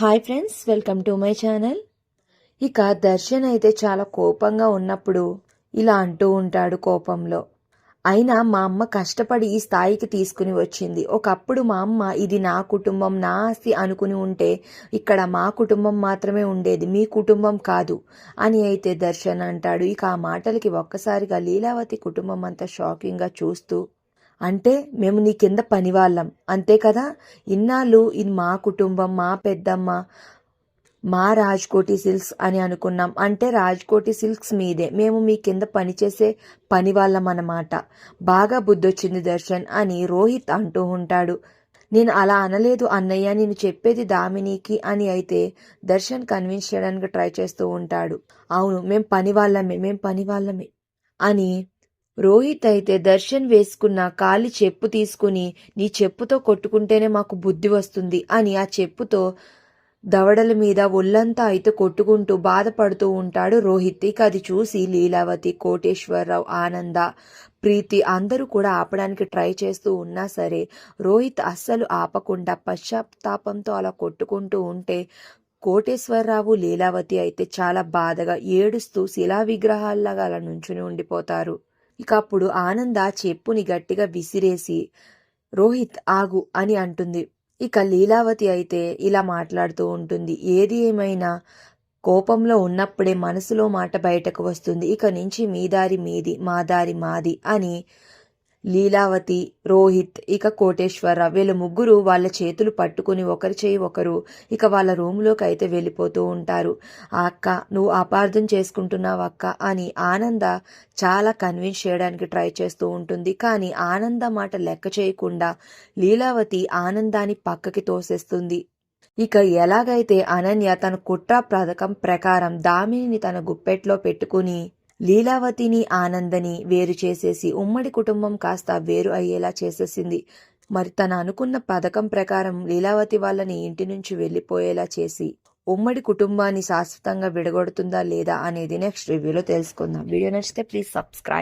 Hi friends, welcome to my channel. ఇక దర్శన్ అయితే చాలా కోపంగా ఉన్నప్పుడు ఇలా అంటూ ఉంటాడు కోపంలో. అయినా మా అమ్మ కష్టపడి ఈ స్థాయికి తీసుకుని వచ్చింది. ఒకప్పుడు మా అమ్మ ఇది నా కుటుంబం, నా ఆస్తి అనుకుని ఉంటే ఇక్కడ మా కుటుంబం మాత్రమే ఉండేది, మీ కుటుంబం కాదు అని అయితే దర్శన్ అంటాడు. ఇక ఆ మాటలకి ఒక్కసారిగా లీలావతి కుటుంబం అంతా షాకింగ్గా చూస్తూ, అంటే మేము నీ కింద పనివాళ్ళం అంతే కదా, ఇన్నాళ్ళు ఇది మా కుటుంబం, మా పెద్దమ్మ, మా రాజ్కోటి సిల్క్స్ అని అనుకున్నాం, అంటే రాజ్కోటి సిల్క్స్ మీదే, మేము మీ కింద పనిచేసే పని వాళ్ళం అన్నమాట. బాగా బుద్ధొచ్చింది దర్శన్ అని రోహిత్ అంటూ ఉంటాడు. నేను అలా అనలేదు అన్నయ్య, నేను చెప్పేది దామినికి అని అయితే దర్శన్ కన్విన్స్ చేయడానికి ట్రై చేస్తూ ఉంటాడు. అవును, మేం పని వాళ్ళమే అని రోహిత్ అయితే దర్శన్ వేసుకున్న కాలి చెప్పు తీసుకుని, నీ చెప్పుతో కొట్టుకుంటేనే మాకు బుద్ధి వస్తుంది అని ఆ చెప్పుతో దవడల మీద ఒళ్ళంతా అయితే కొట్టుకుంటూ బాధపడుతూ ఉంటాడు రోహిత్. ఇక అది చూసి లీలావతి, కోటేశ్వరరావు, ఆనంద, ప్రీతి అందరూ కూడా ఆపడానికి ట్రై చేస్తూ ఉన్నా సరే రోహిత్ అస్సలు ఆపకుండా పశ్చాత్తాపంతో అలా కొట్టుకుంటూ ఉంటే కోటేశ్వరరావు, లీలావతి అయితే చాలా బాధగా ఏడుస్తూ శిలా విగ్రహాల్లాగా అలా నుంచుని ఉండిపోతారు. ఇక అప్పుడు ఆనంద చెప్పుని గట్టిగా విసిరేసి రోహిత్ ఆగు అని అంటుంది. ఇక లీలావతి అయితే ఇలా మాట్లాడుతూ ఉంటుంది. ఏది ఏమైనా కోపంలో ఉన్నప్పుడే మనసులో మాట బయటకు వస్తుంది. ఇక నుంచి మీ దారి మీది, మా దారి మాది అని లీలావతి, రోహిత్, ఇక కోటేశ్వరరావు వీళ్ళ ముగ్గురు వాళ్ళ చేతులు పట్టుకుని ఒకరి చేయి ఒకరు ఇక వాళ్ళ రూమ్లోకి అయితే వెళ్ళిపోతూ ఉంటారు. ఆ అక్క, నువ్వు అపార్థం చేసుకుంటున్నావు అక్క అని ఆనంద చాలా కన్విన్స్ చేయడానికి ట్రై చేస్తూ ఉంటుంది. కానీ ఆనంద మాట లెక్క చేయకుండా లీలావతి ఆనందాన్ని పక్కకి తోసేస్తుంది. ఇక ఎలాగైతే అనన్య తన కుట్ర పథకం ప్రకారం దామిని తన గుప్పెట్లో పెట్టుకుని లీలావతిని, ఆనందని వేరు చేసేసి ఉమ్మడి కుటుంబం కాస్త వేరు అయ్యేలా చేసేసింది. మరి తను అనుకున్న పథకం ప్రకారం లీలావతి వాళ్ళని ఇంటి నుంచి వెళ్ళిపోయేలా చేసి ఉమ్మడి కుటుంబాన్ని శాశ్వతంగా విడగొడుతుందా లేదా అనేది నెక్స్ట్ రివ్యూలో తెలుసుకుందాం. వీడియో నచ్చితే ప్లీజ్ సబ్స్క్రైబ్.